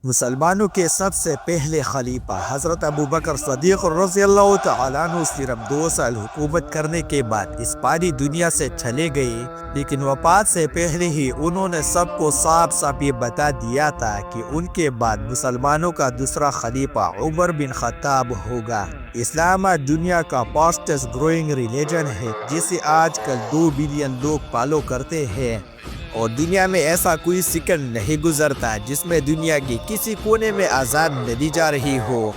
مسلمانوں کے سب سے پہلے خلیفہ حضرت ابو بکر صدیق رضی اللہ تعالیٰ عنہ صرف 2 سال حکومت کرنے کے بعد اس پاری دنیا سے چلے گئے، لیکن وفات سے پہلے ہی انہوں نے سب کو صاف صاف یہ بتا دیا تھا کہ ان کے بعد مسلمانوں کا دوسرا خلیفہ عمر بن خطاب ہوگا۔ اسلام آج دنیا کا فاسٹسٹ گروئنگ ریلیجن ہے، جسے آج کل 2 بلین لوگ فالو کرتے ہیں، اور دنیا میں ایسا کوئی سیکنڈ نہیں گزرتا جس میں دنیا کی کسی کونے میں اذان نہ دی جا رہی ہو۔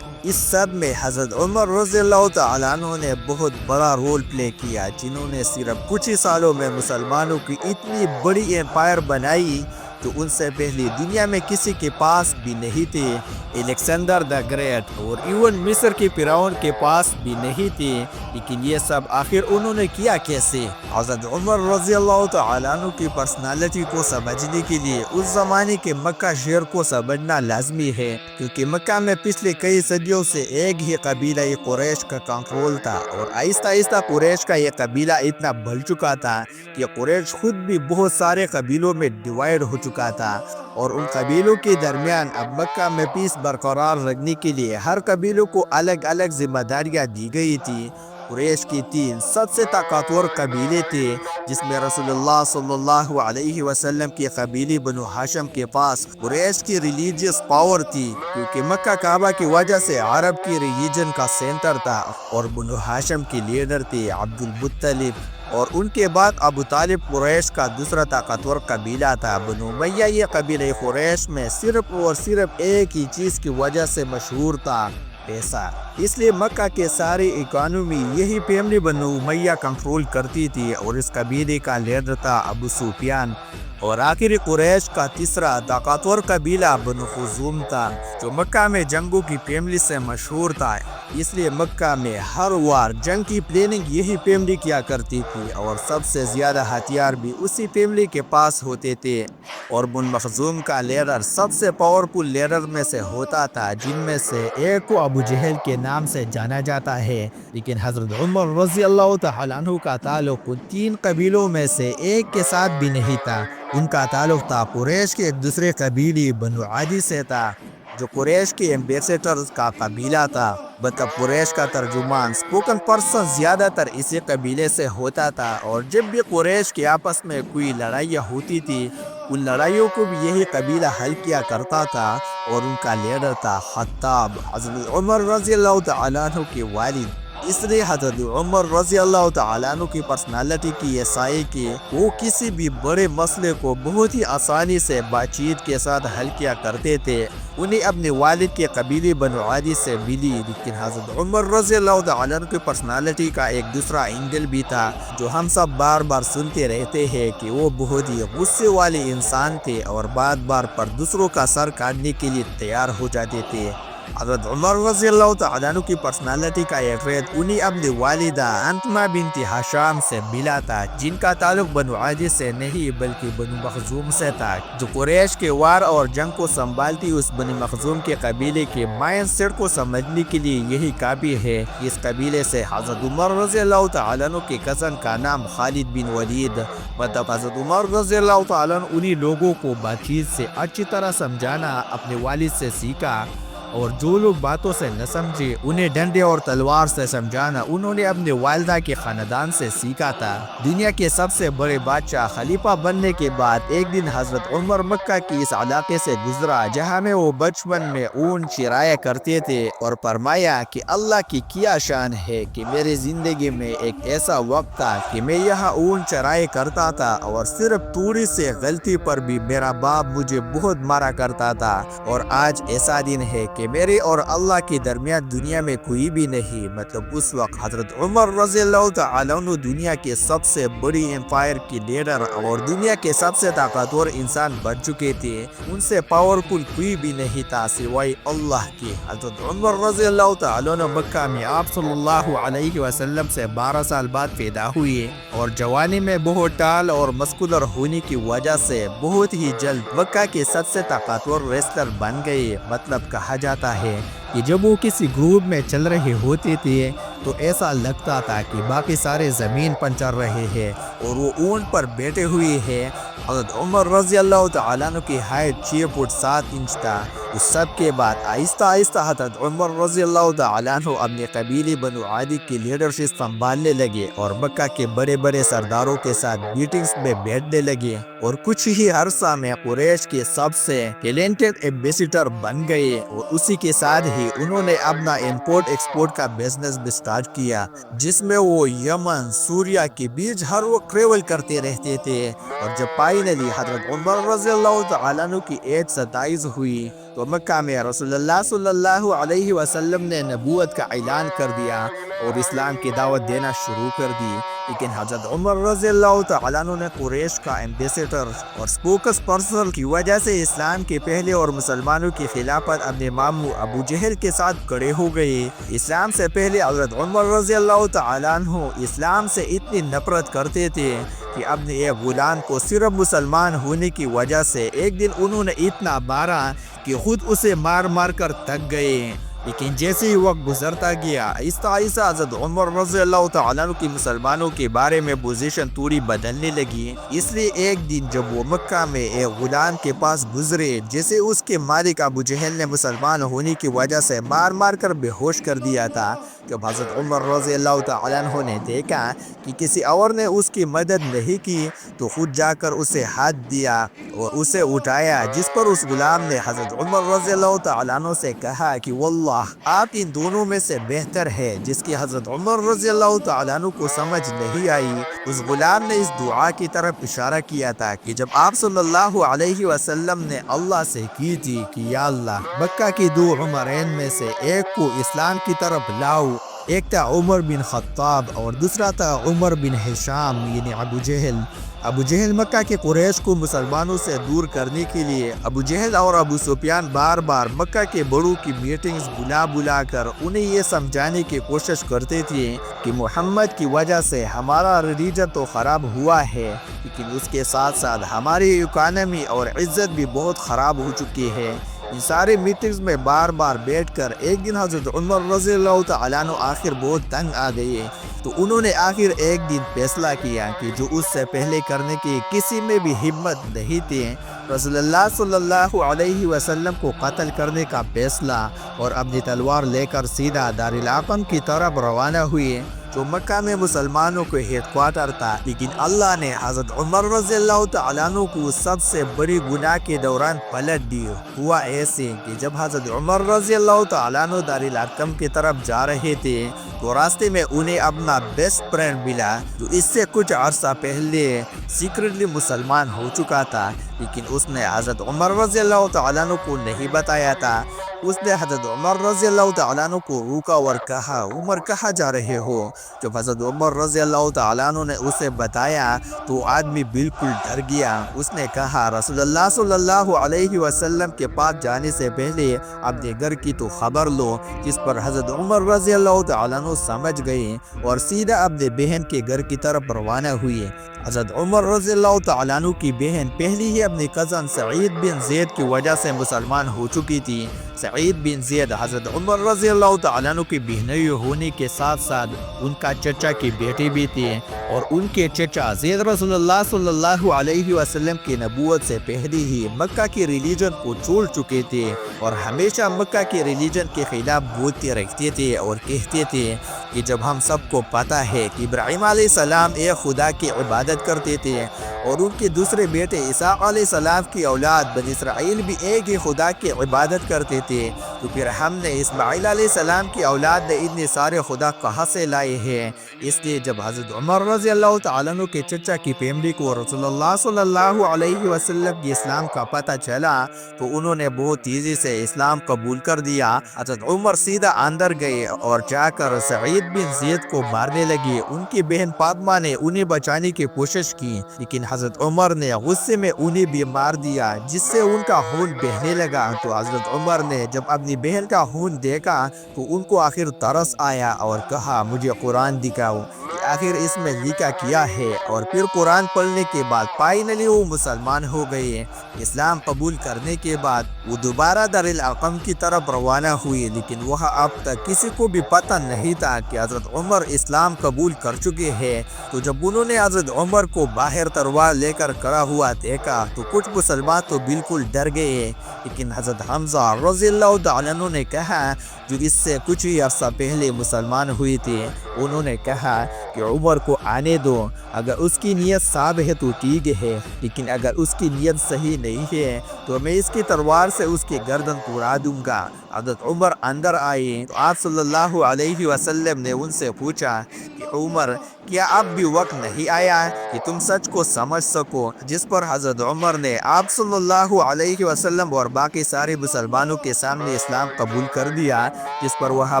اس سب میں حضرت عمر رضی اللہ تعالیٰ عنہ نے بہت بڑا رول پلے کیا، جنہوں نے صرف کچھ ہی سالوں میں مسلمانوں کی اتنی بڑی ایمپائر بنائی تو ان سے پہلے دنیا میں کسی کے پاس بھی نہیں تھے۔ الیگزینڈر دا گریٹ اور ایون مصر کے فرعون کے پاس بھی نہیں تھے، لیکن یہ سب آخر انہوں نے کیا کیسے؟ حضرت عمر رضی اللہ تعالیٰ عنہ کی پرسنالٹی کو سمجھنے کے لیے اس زمانے کے مکہ شہر کو سمجھنا لازمی ہے، کیونکہ مکہ میں پچھلے کئی صدیوں سے ایک ہی قبیلہ قریش کا کنٹرول تھا، اور آہستہ آہستہ قریش کا یہ قبیلہ اتنا بڑھ چکا تھا کہ قریش خود بھی بہت سارے قبیلوں میں ڈیوائیڈ ہو چکا تھا، اور ان قبیلوں کے درمیان اب مکہ میں پیس برقرار رکھنے کے لیے ہر قبیلوں کو الگ الگ ذمہ داریاں دی گئی تھی۔ قریش کی 3 سب سے طاقتور قبیلے تھے، جس میں رسول اللہ صلی اللہ علیہ وسلم کے قبیلے بنو ہاشم کے پاس قریش کی ریلیجیس پاور تھی، کیونکہ مکہ کعبہ کی وجہ سے عرب کی ریلیجن کا سینٹر تھا، اور بنو ہاشم کے لیڈر تھے عبد المطلب، اور ان کے بعد ابو طالب قریش کا دوسرا طاقتور قبیلہ تھا۔ بنو امیہ یہ قبیلہ قریش میں صرف اور صرف ایک ہی چیز کی وجہ سے مشہور تھا، پیسہ۔ اس لیے مکہ کے ساری اکانومی یہی فیملی بنو امیہ کنٹرول کرتی تھی، اور اس قبیلے کا لیڈر تھا ابو سفیان۔ اور آخری قریش کا تیسرا طاقتور قبیلہ بنو خزوم تھا، جو مکہ میں جنگوں کی فیملی سے مشہور تھا۔ اس لیے مکہ میں ہر وار جنگ کی پلاننگ یہی فیملی کیا کرتی تھی، اور سب سے زیادہ ہتھیار بھی اسی فیملی کے پاس ہوتے تھے۔ اور بنو مخزوم کا لیڈر سب سے پاورفل لیڈر میں سے ہوتا تھا، جن میں سے ایک کو ابو جہل کے نام سے جانا جاتا ہے۔ لیکن حضرت عمر رضی اللہ تعالیٰ عنہ کا تعلق ان 3 قبیلوں میں سے ایک کے ساتھ بھی نہیں تھا، ان کا تعلق تھا قریش کے ایک دوسرے قبیلے بنو عدی سے تھا، جو قریش کے ایمبیسیڈر کا قبیلہ تھا، مطلب قریش کا ترجمان، اسپوکن پرسن زیادہ تر اسی قبیلے سے ہوتا تھا۔ اور جب بھی قریش کے آپس میں کوئی لڑائیاں ہوتی تھی، ان لڑائیوں کو بھی یہی قبیلہ حل کیا کرتا تھا، اور ان کا لیڈر تھا خطاب، حضرت عمر رضی اللہ تعالیٰ عنہ کے والد۔ اس لیے حضرت عمر رضی اللہ تعالیٰ عنہ کی پرسنالٹی کی یہ سائے کہ وہ کسی بھی بڑے مسئلے کو بہت ہی آسانی سے بات چیت کے ساتھ حل کیا کرتے تھے۔ انہیں اپنے والد کے قبیلے بنو عدی سے ملی، لیکن حضرت عمر رضی اللہ تعالیٰ عنہ کی پرسنالٹی کا ایک دوسرا اینگل بھی تھا، جو ہم سب بار بار سنتے رہتے ہیں کہ وہ بہت ہی غصے والے انسان تھے، اور بار بار پر دوسروں کا سر کاٹنے کے لیے تیار ہو جاتے تھے۔ حضرت عمر رضی اللہ تعالیٰ عنہ کی پرسنالٹی کا ایک ٹریٹ انہیں اپنی والدہ انتما بنت ہاشم سے ملا تھا، جن کا تعلق بنو عدی سے نہیں بلکہ بنو مخزوم سے تھا، جو قریش کے وار اور جنگ کو سنبھالتی۔ اس بنو مخزوم کے قبیلے کے مائنڈ سیٹ کو سمجھنے کے لیے یہی کافی ہے۔ اس قبیلے سے حضرت عمر رضی اللہ تعالیٰ عنہ کے کزن کا نام خالد بن ولید، مطلب حضرت عمر رضی اللہ تعالیٰ عنہ انہیں لوگوں کو بات چیت سے اچھی طرح سمجھانا اپنے والد سے سیکھا، اور جو لوگ باتوں سے نہ سمجھے انہیں ڈنڈے اور تلوار سے سمجھانا انہوں نے اپنے والدہ کے خاندان سے سیکھا تھا۔ دنیا کے سب سے بڑے بادشاہ خلیفہ بننے کے بعد ایک دن حضرت عمر مکہ کی اس علاقے سے گزرا جہاں میں وہ بچپن میں اونٹ چرایا کرتے تھے، اور فرمایا کہ اللہ کی کیا شان ہے کہ میری زندگی میں ایک ایسا وقت تھا کہ میں یہاں اونٹ چرایا کرتا تھا، اور صرف تھوڑی سی غلطی پر بھی میرا باپ مجھے بہت مارا کرتا تھا، اور آج ایسا دن ہے کہ میرے اور اللہ کے درمیان دنیا میں کوئی بھی نہیں۔ مطلب اس وقت حضرت عمر رضی اللہ تعالیٰ عنہ دنیا کے سب سے بڑی ایمپائر کی لیڈر اور دنیا کے سب سے طاقتور انسان بن چکے تھے۔ ان سے پاورفل کوئی بھی نہیں تھا سوائے اللہ کے۔ حضرت عمر رضی اللہ تعالیٰ عنہ مکہ میں آپ صلی اللہ علیہ وسلم سے 12 سال بعد پیدا ہوئے، اور جوانی میں بہت ٹال اور مسکولر ہونے کی وجہ سے بہت ہی جلد مکہ کے سب سے طاقتور ریسلر بن گئے۔ مطلب کہا جاتا ہے کہ جب وہ کسی گروپ میں چل رہے ہوتے تھے تو ایسا لگتا تھا کہ باقی سارے زمین پر چل رہے ہیں اور وہ اونٹ پر بیٹھے ہوئے ہیں۔ حضرت عمر رضی اللہ تعالیٰ عنہ کی ہائٹ 6 فٹ 7 انچ تھا۔ اس سب کے بعد آہستہ آہستہ حضرت عمر رضی اللہ تعالیٰ عنہ اپنے قبیلے بنو عادی کی لیڈرشپ سنبھالنے لگے اور مکہ کے بڑے بڑے سرداروں کے ساتھ میٹنگز میں بیٹھنے لگے، اور کچھ ہی عرصہ میں قریش کے سب سے ٹیلنٹڈ ایمبیسڈر بن گئے، اور اسی کے ساتھ ہی انہوں نے اپنا امپورٹ ایکسپورٹ کا بزنس بھی سٹارٹ کیا، جس میں وہ یمن سوریہ کے بیچ ہر وقت ٹریول کرتے رہتے تھے۔ اور جب فائنلی حضرت عمر رضی اللہ تعالیٰ عنہ کی ایج 27 ہوئی تو مکہ میں رسول اللہ صلی اللہ علیہ وسلم نے نبوت کا اعلان کر دیا اور اسلام کی دعوت دینا شروع کر دی۔ لیکن حضرت عمر رضی اللہ تعالیٰ عنہ نے قریش کا ایمبیسڈر اور سپوکس پرسن کی وجہ سے اسلام کے پہلے اور مسلمانوں کی خلافت اپنے ماموں ابو جہل کے ساتھ کھڑے ہو گئے۔ اسلام سے پہلے حضرت عمر رضی اللہ تعالیٰ عنہ اسلام سے اتنی نفرت کرتے تھے کہ اپنے ایک غلام کو صرف مسلمان ہونے کی وجہ سے ایک دن انہوں نے اتنا مارا کہ خود اسے مار مار کر تھک گئے۔ لیکن جیسے ہی وقت گزرتا گیا آہستہ آہستہ حضرت عمر رضی اللہ تعالیٰ عنہ کی مسلمانوں کے بارے میں پوزیشن تھوڑی بدلنے لگی۔ اس لیے ایک دن جب وہ مکہ میں ایک غلام کے پاس گزرے جسے اس کے مالک ابو جہل نے مسلمان ہونے کی وجہ سے مار مار کر بے ہوش کر دیا تھا، جب حضرت عمر رضی اللہ تعالیٰ عنہ نے دیکھا کہ کسی اور نے اس کی مدد نہیں کی تو خود جا کر اسے ہاتھ دیا اور اسے اٹھایا، جس پر اس غلام نے حضرت عمر رضی اللہ تعالیٰ عنہ سے کہا کہ واللہ آپ ان دونوں میں سے بہتر ہے، جس کی حضرت عمر رضی اللہ تعالیٰ عنہ کو سمجھ نہیں آئی۔ اس غلام نے اس دعا کی طرف اشارہ کیا تھا کہ جب آپ صلی اللہ علیہ وسلم نے اللہ سے کی تھی کہ یا اللہ مکہ کی 2 عمرین میں سے ایک کو اسلام کی طرف لاؤ، ایک تھا عمر بن خطاب اور دوسرا تھا عمر بن ہشام یعنی ابو جہل۔ ابو جہل مکہ کے قریش کو مسلمانوں سے دور کرنے کے لیے ابو جہل اور ابو سفیان بار بار مکہ کے بڑوں کی میٹنگز بلا کر انہیں یہ سمجھانے کی کوشش کرتے تھے کہ محمد کی وجہ سے ہمارا ریلیجن تو خراب ہوا ہے، لیکن اس کے ساتھ ساتھ ہماری اکانومی اور عزت بھی بہت خراب ہو چکی ہے۔ ان سارے میٹنگز میں بار بار بیٹھ کر ایک دن حضرت عمر رضی اللہ تعالیٰ عنہ آخر بہت تنگ آ گئے، تو انہوں نے آخر ایک دن فیصلہ کیا کہ جو اس سے پہلے کرنے کی کسی میں بھی ہمت نہیں تھی، رسول اللہ صلی اللہ علیہ وسلم کو قتل کرنے کا فیصلہ، اور اپنی تلوار لے کر سیدھا دارالارقم کی طرف روانہ ہوئے جو مکہ میں مسلمانوں کے ہیڈ کوارٹر تھا۔ لیکن اللہ نے حضرت عمر رضی اللہ تعالیٰ عنہ کو سب سے بڑی گناہ کے دوران پلٹ دی۔ ہوا ایسے کہ جب حضرت عمر رضی اللہ تعالیٰ عنہ دارالارقم کی طرف جا رہے تھے تو راستے میں انہیں اپنا بیسٹ فرینڈ ملا جو اس سے کچھ عرصہ پہلے سیکرٹلی مسلمان ہو چکا تھا، لیکن اس نے حضرت عمر رضی اللہ تعالیٰ عنہ کو نہیں بتایا تھا۔ اس نے حضرت عمر رضی اللہ تعالیٰ عنہ کو روکا اور کہا عمر کہاں جا رہے ہو؟ جب حضرت عمر رضی اللہ تعالیٰ عنہ نے اسے بتایا تو آدمی بالکل ڈر گیا۔ اس نے کہا رسول اللہ صلی اللہ علیہ وسلم کے پاس جانے سے پہلے اپنے گھر کی تو خبر لو، جس پر حضرت عمر رضی اللہ تعالیٰ عنہ سمجھ گئے اور سیدھا اپنے بہن کے گھر کی طرف روانہ ہوئے۔ حضرت عمر رضی اللہ تعالیٰ عنہ کی بہن پہلی ہی اپنی کزن سعید بن زید کی وجہ سے مسلمان ہو چکی تھی۔ سعید بن زید حضرت عمر رضی اللہ تعالیٰ عنہ کی بہنوئی ہونے کے ساتھ ساتھ ان کا چچا کی بیٹی بھی تھی، اور ان کے چچا زید رسول اللہ صلی اللہ علیہ وسلم کی نبوت سے پہلے ہی مکہ کی ریلیجن کو چھوڑ چکے تھے اور ہمیشہ مکہ کے ریلیجن کے خلاف بولتے رہتے تھے اور کہتے تھے کہ جب ہم سب کو پتہ ہے کہ ابراہیم علیہ السلام ایک خدا کی عبادت کرتے تھے اور ان کے دوسرے بیٹے اسحاق علیہ السلام کی اولاد بنی اسرائیل بھی ایک ہی خدا کی عبادت کرتے تھے، تو پھر ہم نے اسماعیل علیہ السلام کی اولاد نے اتنے سارے خدا کہاں سے لائے ہیں؟ اس لیے جب حضرت عمر رضی اللہ تعالیٰ عنہ کے چچا کی فیملی کو رسول اللہ صلی اللہ علیہ وسلم کی اسلام کا پتہ چلا تو انہوں نے بہت تیزی سے اسلام قبول کر دیا۔ حضرت عمر سیدھا اندر گئے اور جا کر سعید بن زید کو مارنے لگے۔ ان کی بہن فاطمہ نے انہیں بچانے کی کوشش کی، لیکن حضرت عمر نے غصے میں انہیں بھی مار دیا، جس سے ان کا خون بہنے لگا۔ تو حضرت عمر نے جب اپنی بہن کا خون دیکھا تو ان کو آخر ترس آیا اور کہا مجھے قرآن دکھاؤ کہ آخر اس میں لکھا کیا ہے، اور پھر قرآن پڑھنے کے بعد فائنلی وہ مسلمان ہو گئے۔ اسلام قبول کرنے کے بعد وہ دوبارہ دار الارقم کی طرف روانہ ہوئے، لیکن وہاں اب تک کسی کو بھی پتہ نہیں تھا کہ حضرت عمر اسلام قبول کر چکے ہیں۔ تو جب انہوں نے حضرت عمر کو باہر تلوار لے کر کھڑا ہوا دیکھا تو کچھ مسلمان تو بالکل ڈر گئے، لیکن حضرت حمزہ رضی اللہ تعالیٰ عنہ نے کہا، جو اس سے کچھ ہی عرصہ پہلے مسلمان ہوئے تھے، انہوں نے کہا کہ عمر کو آنے دو، اگر اس کی نیت صاف ہے تو ٹھیک ہے، لیکن اگر اس کی نیت صحیح نہیں ہے تو میں اس کی تلوار سے اس کی گردن اڑا دوں گا۔ حضرت عمر اندر آئے تو آپ صلی اللہ علیہ وسلم نے ان سے پوچھا کہ عمر، کیا اب بھی وقت نہیں آیا کہ تم سچ کو سمجھ سکو؟ جس پر حضرت عمر نے آپ صلی اللہ علیہ وسلم اور باقی سارے مسلمانوں کے سامنے اسلام قبول کر دیا، جس پر وہاں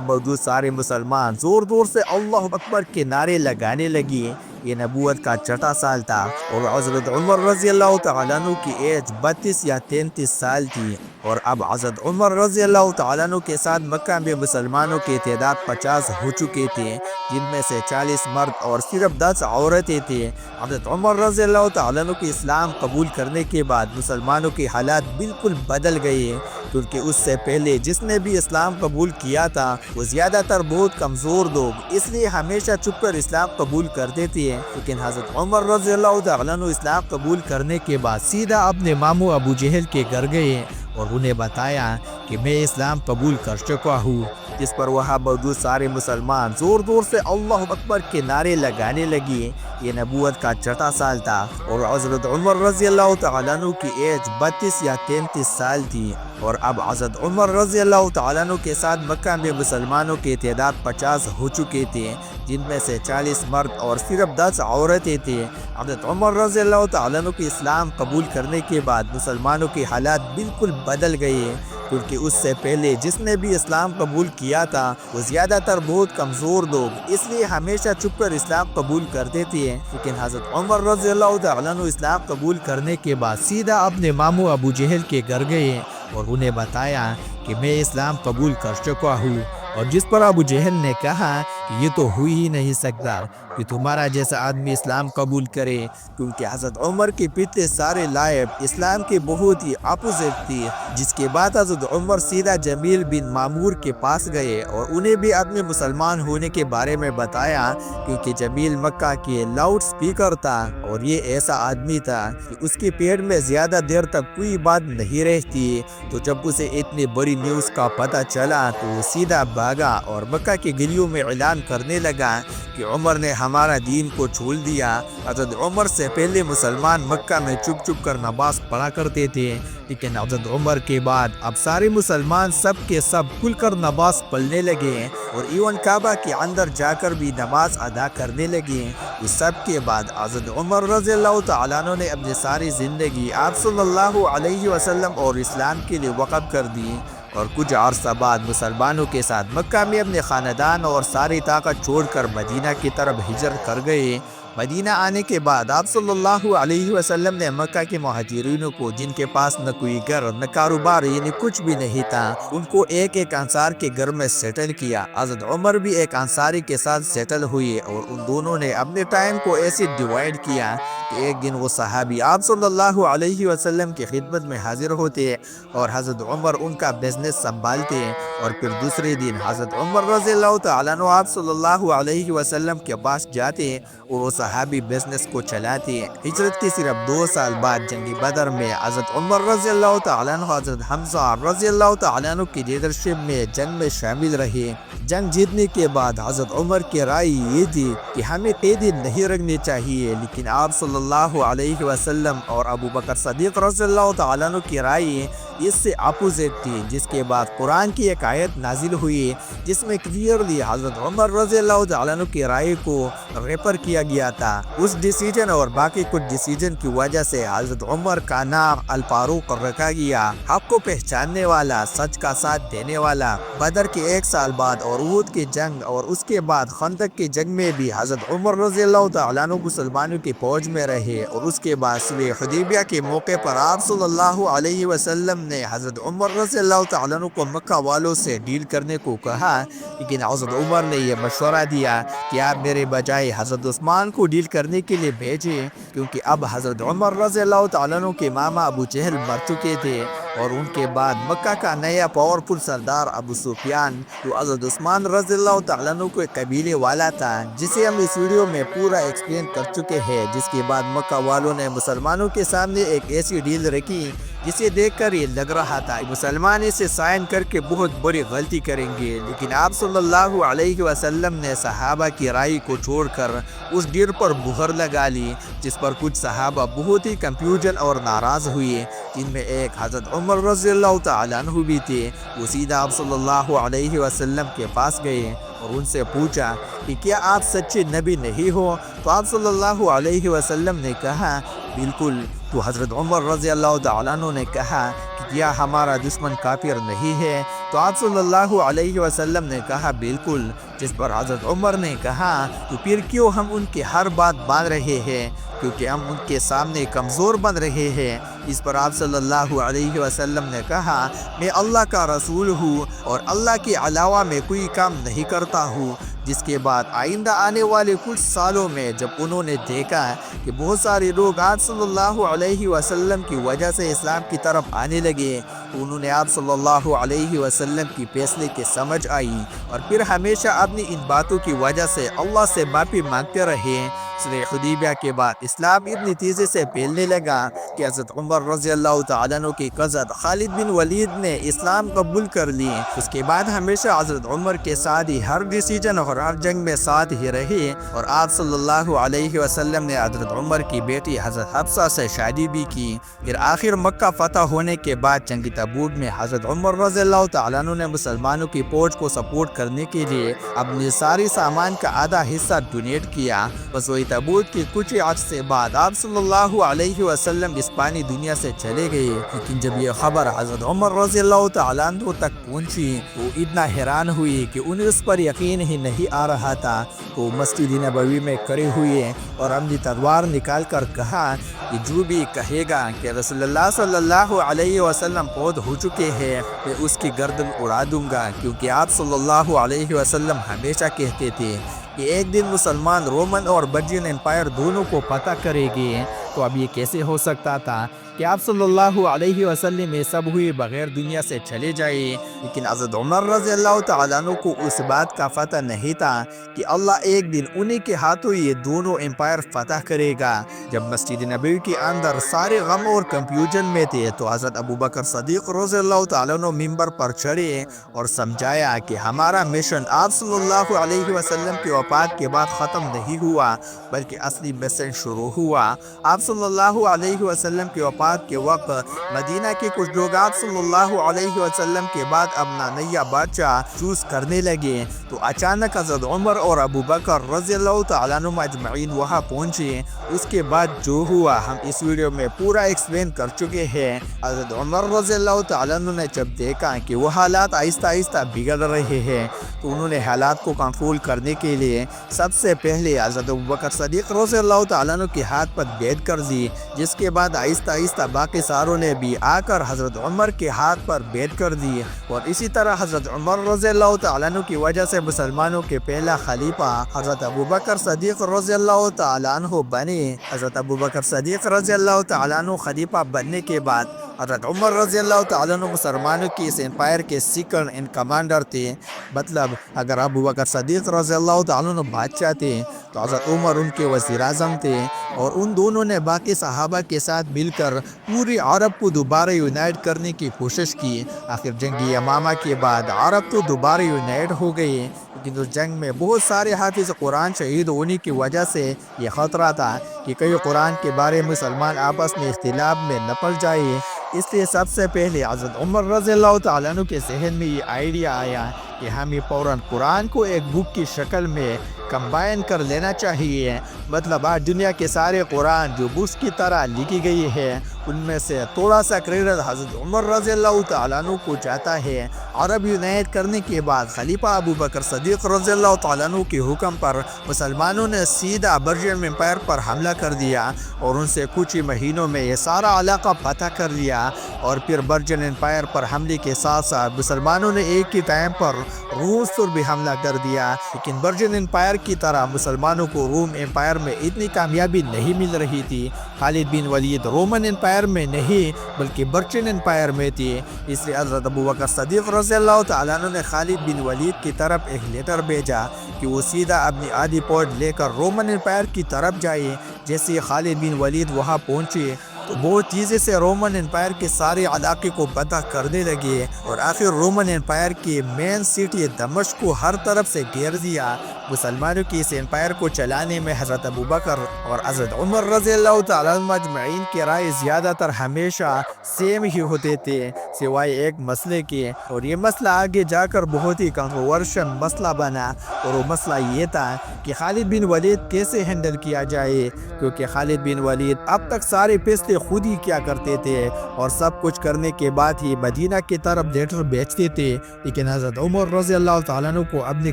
موجود سارے مسلمان زور زور سے اللہ اکبر کے نعرے لگانے لگے۔ یہ نبوت کا چھٹا سال تھا اور حضرت عمر رضی اللہ تعالیٰ عنہ کی ایج 32 یا 33 سال تھی، اور اب حضرت عمر رضی اللہ تعالیٰ عنہ کے ساتھ مکہ میں مسلمانوں کی تعداد 50 ہو چکے تھے، جن میں سے 40 مرد اور صرف 10 عورتیں تھیں۔ حضرت عمر رضی اللہ تعالیٰ عنہ کی اسلام قبول کرنے کے بعد مسلمانوں کے حالات بالکل بدل گئے، کیونکہ اس سے پہلے جس نے بھی اسلام قبول کیا تھا وہ زیادہ تر بہت کمزور لوگ، اس لیے ہمیشہ چھپ کر اسلام قبول کرتے تھے۔ لیکن حضرت عمر رضی اللہ تعالیٰ عنہ اسلام قبول کرنے کے بعد سیدھا اپنے ماموں ابو جہل کے گھر گئے اور انہیں بتایا کہ میں اسلام قبول کر چکا ہوں، جس پر وہاں موجود سارے مسلمان زور زور سے اللہ اکبر کے نعرے لگانے لگے۔ یہ نبوت کا چھٹا سال تھا اور حضرت عمر رضی اللہ تعالیٰ عنہ کی ایج 32 یا 33 سال تھی، اور اب حضرت عمر رضی اللہ تعالیٰ عنہ کے ساتھ مکہ میں مسلمانوں کی تعداد 50 ہو چکے تھے، جن میں سے 40 مرد اور صرف 10 عورتیں تھیں۔ حضرت عمر رضی اللہ تعالیٰ عنہ کی اسلام قبول کرنے کے بعد مسلمانوں کے حالات بالکل بدل گئے، کیونکہ اس سے پہلے جس نے بھی اسلام قبول کیا تھا وہ زیادہ تر بہت کمزور لوگ، اس لیے ہمیشہ چھپ کر اسلام قبول کرتے تھے۔ لیکن حضرت عمر رضی اللہ تعالیٰ عنہ اسلام قبول کرنے کے بعد سیدھا اپنے ماموں ابو جہل کے گھر گئے اور انہیں بتایا کہ میں اسلام قبول کر چکا ہوں، اور جس پر ابو جہل نے کہا کہ یہ تو ہو ہی نہیں سکتا کہ تمہارا جیسا آدمی اسلام قبول کرے، کیونکہ حضرت عمر کے پچھلے سارے لائف اسلام کے بہت ہی اپوزٹ تھی۔ جس کے بعد حضرت عمر سیدھا جمیل بن معمور کے پاس گئے اور انہیں بھی اپنے مسلمان ہونے کے بارے میں بتایا، کیونکہ جمیل مکہ کے لاؤڈ سپیکر تھا اور یہ ایسا آدمی تھا کہ اس کے پیٹ میں زیادہ دیر تک کوئی بات نہیں رہتی۔ تو جب اسے اتنی بڑی نیوز کا پتہ چلا تو وہ سیدھا بھاگا اور مکہ کی گلیوں میں اعلان کرنے لگا کہ عمر نے ہمارا دین کو چھوڑ دیا۔ حضرت عمر سے پہلے مسلمان مکہ میں چھپ چھپ کر نماز پڑھا کرتے تھے، لیکن حضرت عمر کے بعد اب سارے مسلمان سب کے سب کھل کر نماز پڑھنے لگے اور ایون کعبہ کے اندر جا کر بھی نماز ادا کرنے لگے۔ اس سب کے بعد حضرت عمر رضی اللہ تعالیٰ عنہ نے اپنی ساری زندگی آپ صلی اللہ علیہ وسلم اور اسلام کے لیے وقف کر دی، اور کچھ عرصہ بعد مسلمانوں کے ساتھ مکہ میں اپنے خاندان اور ساری طاقت چھوڑ کر مدینہ کی طرف ہجرت کر گئے۔ مدینہ آنے کے بعد آپ صلی اللہ علیہ وسلم نے مکہ کے مہاجرینوں کو، جن کے پاس نہ کوئی گھر نہ کاروبار یعنی کچھ بھی نہیں تھا، ان کو ایک ایک انصار کے گھر میں سیٹل کیا۔ حضرت عمر بھی ایک انصاری کے ساتھ سیٹل ہوئے اور ان دونوں نے اپنے ٹائم کو ایسے ڈیوائیڈ کیا کہ ایک دن وہ صحابی آپ صلی اللہ علیہ وسلم کی خدمت میں حاضر ہوتے اور حضرت عمر ان کا بزنس سنبھالتے، اور پھر دوسرے دن حضرت عمر رضی اللہ تعالیٰ عنہ آپ صلی اللہ علیہ وسلم کے پاس جاتے اور وہ صحابی بزنس کو چلاتے۔ ہجرت کے صرف 2 سال بعد جنگ بدر میں حضرت عمر رضی اللہ تعالیٰ عنہ حضرت حمزہ رضی اللہ تعالیٰ عنہ کی لیڈرشپ میں جنگ میں شامل رہے۔ جنگ جیتنے کے بعد حضرت عمر کی رائے یہ تھی کہ ہمیں قیدی نہیں رکھنے چاہیے، لیکن آپ صلی اللہ علیہ وسلم اور ابو بکر صدیق رضی اللہ تعالیٰ عنہ کی رائے اس سے اپوزٹ تھی، جس کے بعد قرآن کی ایک آیت نازل ہوئی جس میں کلیئرلی حضرت عمر رضی اللہ تعالیٰ عنہ کی رائے کو ریفر کیا گیا تھا۔ اس ڈیسیجن اور باقی کچھ ڈیسیجن کی وجہ سے حضرت عمر کا نام الفاروق رکھا گیا، حق کو پہچاننے والا، سچ کا ساتھ دینے والا۔ بدر کے 1 سال بعد اور اور احد کی جنگ اور اس کے بعد خندق کی جنگ میں بھی حضرت عمر رضی اللہ تعالیٰ عنہ مسلمانوں کی فوج میں رہے، اور اس کے بعد صلح حدیبیہ کے موقع پر آپ صلی اللہ علیہ وسلم نے حضرت عمر رضی اللہ تعالیٰ عنہ کو مکہ والوں سے ڈیل کرنے کو کہا، لیکن حضرت عمر نے یہ مشورہ دیا کہ آپ میرے بجائے حضرت عثمان کو ڈیل کرنے کے لیے بھیجیں، کیونکہ اب حضرت عمر رضی اللہ تعالیٰ عنہ کے ماما ابو جہل مر چکے تھے، اور ان کے بعد مکہ کا نیا پاورفل سردار ابو سفیان جو حضرت عثمان رضی اللہ تعالیٰ عنہ کے قبیلے والا تھا، جسے ہم اس ویڈیو میں پورا ایکسپلین کر چکے ہیں، جس کے بعد مکہ والوں نے مسلمانوں کے سامنے ایک ایسی ڈیل رکھی جسے دیکھ کر یہ لگ رہا تھا مسلمان اسے سائن کر کے بہت بڑی غلطی کریں گے، لیکن آپ صلی اللہ علیہ وسلم نے صحابہ کی رائے کو چھوڑ کر اس ڈیل پر مہر لگا لی، جس پر کچھ صحابہ بہت ہی کنفیوژن اور ناراض ہوئے، جن میں ایک حضرت عمر رضی اللہ تعالیٰ عنہ بھی تھے۔ وہ سیدھا آپ صلی اللہ علیہ وسلم کے پاس گئے اور ان سے پوچھا کہ کیا آپ سچے نبی نہیں ہو؟ تو آپ صلی اللہ علیہ وسلم نے کہا بالکل۔ تو حضرت عمر رضی اللہ تعالیٰ عنہ نے کہا کہ کیا ہمارا دشمن کافر نہیں ہے؟ تو آپ صلی اللہ علیہ وسلم نے کہا بالکل، جس پر حضرت عمر نے کہا تو پھر کیوں ہم ان کی ہر بات مان رہے ہیں، کیونکہ ہم ان کے سامنے کمزور بن رہے ہیں۔ اس پر آپ صلی اللہ علیہ وسلم نے کہا میں اللہ کا رسول ہوں اور اللہ کے علاوہ میں کوئی کام نہیں کرتا ہوں۔ جس کے بعد آئندہ آنے والے کچھ سالوں میں جب انہوں نے دیکھا کہ بہت سارے لوگ آپ صلی اللہ علیہ وسلم کی وجہ سے اسلام کی طرف آنے لگے، تو انہوں نے آپ صلی اللہ علیہ وسلم کی فیصلے کی سمجھ آئی، اور پھر ہمیشہ اپنی ان باتوں کی وجہ سے اللہ سے معافی مانگتے رہے۔ صلح حدیبیہ کے بعد اسلام اتنی تیزی سے پھیلنے لگا کہ حضرت عمر رضی اللہ تعالیٰ عنہ کی قضات خالد بن ولید نے اسلام قبول کر لی۔ اس کے بعد ہمیشہ حضرت عمر کے ساتھ ہی ہر ڈیسیجن اور ہر جنگ میں ساتھ ہی رہے، اور آپ صلی اللہ علیہ وسلم نے حضرت عمر کی بیٹی حضرت حفصہ سے شادی بھی کی۔ پھر آخر مکہ فتح ہونے کے بعد جنگ تبوک میں حضرت عمر رضی اللہ تعالیٰ عنہ نے مسلمانوں کی فوج کو سپورٹ کرنے کے لیے اپنے ساری سامان کا آدھا حصہ ڈونیٹ کیا۔ غزوہ تبوک کے کچھ عرصے بعد آپ صلی اللہ علیہ وسلم اس فانی دنیا سے چلے گئے، لیکن جب یہ خبر حضرت عمر رضی اللہ تعالیٰ عنہ تک پہنچی وہ اتنا حیران ہوئی کہ انہیں اس پر یقین ہی نہیں آ رہا تھا۔ وہ مسجد نبوی میں کھڑے ہوئے اور اپنی تلوار نکال کر کہا کہ جو بھی کہے گا کہ رسول اللہ صلی اللہ علیہ وسلم فوت ہو چکے ہیں میں اس کی گردن اڑا دوں گا، کیونکہ آپ صلی اللہ علیہ وسلم ہمیشہ کہتے تھے کہ ایک دن مسلمان رومن اور برجین امپائر دونوں کو فتح کرے گے۔ تو اب یہ کیسے ہو سکتا تھا کہ آپ صلی اللہ علیہ وسلم یہ سب ہوئے بغیر دنیا سے چلے جائے؟ لیکن حضرت عمر رضی اللہ تعالیٰ عنہ کو اس بات کا فتح نہیں تھا کہ اللہ ایک دن انہی کے ہاتھوں یہ دونوں امپائر فتح کرے گا۔ جب مسجد نبوی کے اندر سارے غم اور کنفیوژن میں تھے تو حضرت ابوبکر صدیق رضی اللہ تعالیٰ عنہ ممبر پر چڑھے اور سمجھایا کہ ہمارا مشن آپ صلی اللہ علیہ وسلم کی وفات کے بعد ختم نہیں ہوا، بلکہ اصلی مشن شروع ہوا۔ آپ صلی اللہ علیہ وسلم کی وفات کے وقت مدینہ کے کچھ لوگ آپ صلی اللہ علیہ وسلم کے بعد اپنا نیا بادشاہ چوز کرنے لگے، تو اچانک حضرت عمر اور ابوبکر رضی اللہ تعالیٰ عنہ اجمعین وہاں پہنچے۔ اس کے بعد جو ہوا ہم اس ویڈیو میں پورا ایکسپلین کر چکے ہیں۔ حضرت عمر رضی اللہ تعالیٰ عنہ نے جب دیکھا کہ وہ حالات آہستہ آہستہ بگڑ رہے ہیں تو انہوں نے حالات کو کنٹرول کرنے کے لیے سب سے پہلے حضرت ابوبکر صدیق رضی اللہ تعالیٰ عنہ کے ہاتھ پر بیعت کر دی، جس کے بعد آہستہ آہستہ باقی ساروں نے بھی آ کر حضرت عمر کے ہاتھ پر بیعت کر دی، اور اسی طرح حضرت عمر رضی اللہ تعالیٰ عنہ کی وجہ سے مسلمانوں کے پہلا خلیفہ حضرت ابوبکر صدیق رضی اللہ تعالیٰ عنہ بنے۔ حضرت ابوبکر صدیق رضی اللہ تعالیٰ عنہ خلیفہ بننے کے بعد حضرت عمر رضی اللہ تعالیٰ عنہ مسلمانوں کی اس امپائر کے سیکنڈ ان کمانڈر تھے۔ مطلب اگر ابوبکر صدیق رضی اللہ تعالیٰ عنہ بادشاہ تھے تو حضرت عمر ان کے وزیر اعظم تھے، اور ان دونوں نے باقی صحابہ کے ساتھ مل کر پوری عرب کو دوبارہ یونائٹ کرنے کی کوشش کی۔ آخر جنگ یمامہ کے بعد عرب تو دوبارہ یونائٹ ہو گئے، لیکن اس جنگ میں بہت سارے حافظ قرآن شہید ہونے کی وجہ سے یہ خطرہ تھا کہ کئی قرآن کے بارے مسلمان آپس میں اختلاف میں نہ پڑ جائے۔ اس لیے سب سے پہلے حضرت عمر رضی اللہ تعالیٰ عنہ کے ذہن میں یہ آئیڈیا آیا کہ ہمیں فوراً قرآن کو ایک بک کی شکل میں کمبائن کر لینا چاہیے۔ مطلب آج دنیا کے سارے قرآن جو بکس کی طرح لکھی گئی ہے ان میں سے تھوڑا سا کریڈٹ حضرت عمر رضی اللہ تعالیٰ عنہ کو جاتا ہے۔ عرب یونائٹ کرنے کے بعد خلیفہ ابو بکر صدیق رضی اللہ تعالیٰ عنہ کے حکم پر مسلمانوں نے سیدھا برجن امپائر پر حملہ کر دیا اور ان سے کچھ ہی مہینوں میں یہ سارا علاقہ فتح کر لیا۔ اور پھر برجن امپائر پر حملے کے ساتھ ساتھ مسلمانوں نے ایک ہی ٹائم پر روس پر بھی حملہ کر دیا، لیکن برجن امپائر کی طرح مسلمانوں کو روم امپائر میں اتنی کامیابی نہیں مل رہی تھی۔ خالد بن ولید رومن امپائر میں نہیں بلکہ برجن امپائر میں تھی، اس لیے حضرت ابو بکر صدیق رضی اللہ تعالیٰ عنہ نے خالد بن ولید کی طرف ایک لیٹر بھیجا کہ وہ سیدھا اپنی آدھی فوج لے کر رومن امپائر کی طرف جائے۔ جیسے ہی خالد بن ولید وہاں پہنچے تو بہت تیزی سے رومن امپائر کے سارے علاقے کو فتح کرنے لگے اور آخر رومن امپائر کی مین سٹی دمشق کو ہر طرف سے گھیر دیا۔ مسلمانوں کی اس امپائر کو چلانے میں حضرت ابو بکر اور حضرت عمر رضی اللہ تعالیٰ عنہ اجمعین کی رائے زیادہ تر ہمیشہ سیم ہی ہوتے تھے سوائے ایک مسئلے کے، اور یہ مسئلہ آگے جا کر بہت ہی کنٹروورشل مسئلہ بنا، اور وہ مسئلہ یہ تھا کہ خالد بن ولید کیسے ہینڈل کیا جائے، کیونکہ خالد بن ولید اب تک سارے فیصلے خود ہی کیا کرتے تھے اور سب کچھ کرنے کے بعد ہی مدینہ کی طرف لیٹر بھیجتے تھے، لیکن حضرت عمر رضی اللہ تعالیٰ عنہ کو اپنے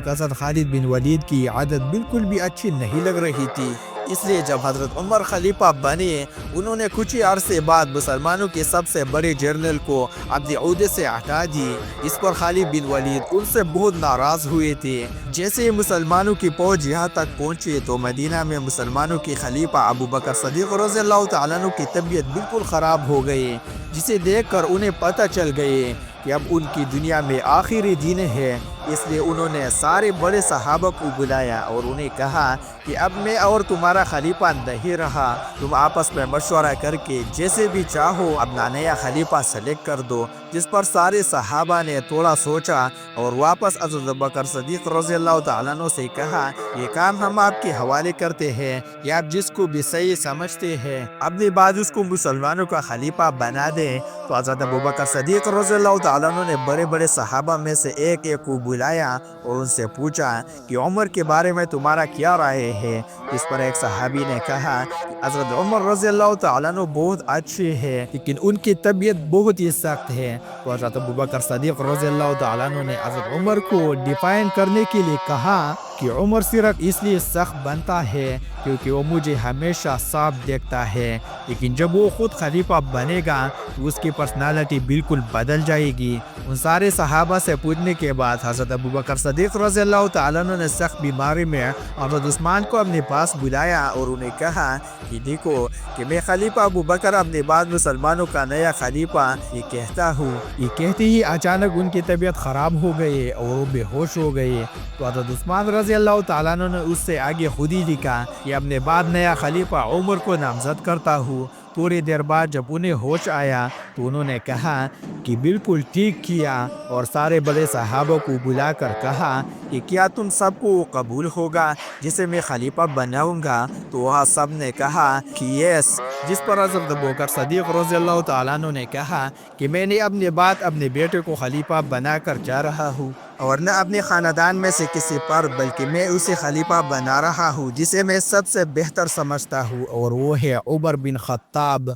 قصد خالد بن ولید کی عادت بالکل بھی اچھی نہیں لگ رہی تھی۔ اس لیے جب حضرت عمر خلیفہ بنے، انہوں نے کچھ ہی عرصے بعد مسلمانوں کے سب سے بڑے جنرل کو اپنے عہدے سے ہٹا دی۔ اس پر خالد بن ولید ان سے بہت ناراض ہوئے تھے۔ جیسے ہی مسلمانوں کی فوج یہاں تک پہنچی تو مدینہ میں مسلمانوں کے خلیفہ ابو بکر صدیق رضی اللہ تعالیٰ عنہ کی طبیعت بالکل خراب ہو گئی، جسے دیکھ کر انہیں پتہ چل گئے کہ اب ان کی دنیا میں آخری دن ہے۔ اس لیے انہوں نے سارے بڑے صحابہ کو بلایا اور انہیں کہا کہ اب میں اور تمہارا خلیفہ نہیں رہا، تم آپس میں مشورہ کر کے جیسے بھی چاہو اپنا نیا خلیفہ سلیکٹ کر دو۔ جس پر سارے صحابہ نے تھوڑا سوچا اور واپس حضرت ابو بکر صدیق رضی اللہ تعالیٰ عنہ سے کہا یہ کام ہم آپ کے حوالے کرتے ہیں، کہ آپ جس کو بھی صحیح سمجھتے ہیں اپنے بعد اس کو مسلمانوں کا خلیفہ بنا دیں۔ تو حضرت ابو بکر صدیق رضی اللہ تعالیٰ عنہ نے بڑے بڑے صحابہ میں سے ایک ایک کو بلایا اور ان سے پوچھا کہ عمر کے بارے میں تمہارا کیا رائے ہے۔ اس پر ایک صحابی نے کہا کہ حضرت عمر رضی اللہ تعالیٰ عنہ بہت اچھے ہیں لیکن ان کی طبیعت بہت ہی سخت ہے۔ تو حضرت ابو بکر صدیق رضی اللہ تعالیٰ عنہ نے حضرت عمر کو ڈیفائن کرنے کے لیے کہا کہ عمر صرف اس لیے سخت بنتا ہے کیونکہ وہ مجھے ہمیشہ صاف دیکھتا ہے، لیکن جب وہ خود خلیفہ بنے گا تو اس کی پرسنالٹی بالکل بدل جائے گی۔ ان سارے صحابہ سے پوچھنے کے بعد حضرت ابو بکر صدیق رضی اللہ تعالیٰ عنہ نے سخت بیماری میں حضرت عثمان کو اپنے پاس بلایا اور انہیں کہا کہ دیکھو کہ میں خلیفہ ابو بکر اپنے بعد مسلمانوں کا نیا خلیفہ یہ کہتا ہوں۔ یہ کہتے ہی اچانک ان کی طبیعت خراب ہو گئی اور وہ بے ہوش ہو گئے۔ تو حضرت عثمان رضی اللہ تعالیٰ عنہ نے اس سے آگے خود ہی لکھا کہ اپنے بعد نیا خلیفہ عمر کو نامزد کرتا ہوں۔ تھوڑی دیر بعد جب انہیں ہوش آیا تو انہوں نے کہا کہ بالکل ٹھیک کیا، اور سارے بڑے صحابہ کو بلا کر کہا کہ کیا تم سب کو وہ قبول ہوگا جسے میں خلیفہ بناؤں گا؟ تو وہاں سب نے کہا کہ یس، جس پر حضرت ابو بکر صدیق رضی اللہ تعالیٰ عنہ نے کہا کہ میں نے اپنے بعد اپنے بیٹے کو خلیفہ بنا کر جا رہا ہوں، اور نہ اپنے خاندان میں سے کسی پر، بلکہ میں اسے خلیفہ بنا رہا ہوں جسے میں سب سے بہتر سمجھتا ہوں، اور وہ ہے عمر بن خطاب۔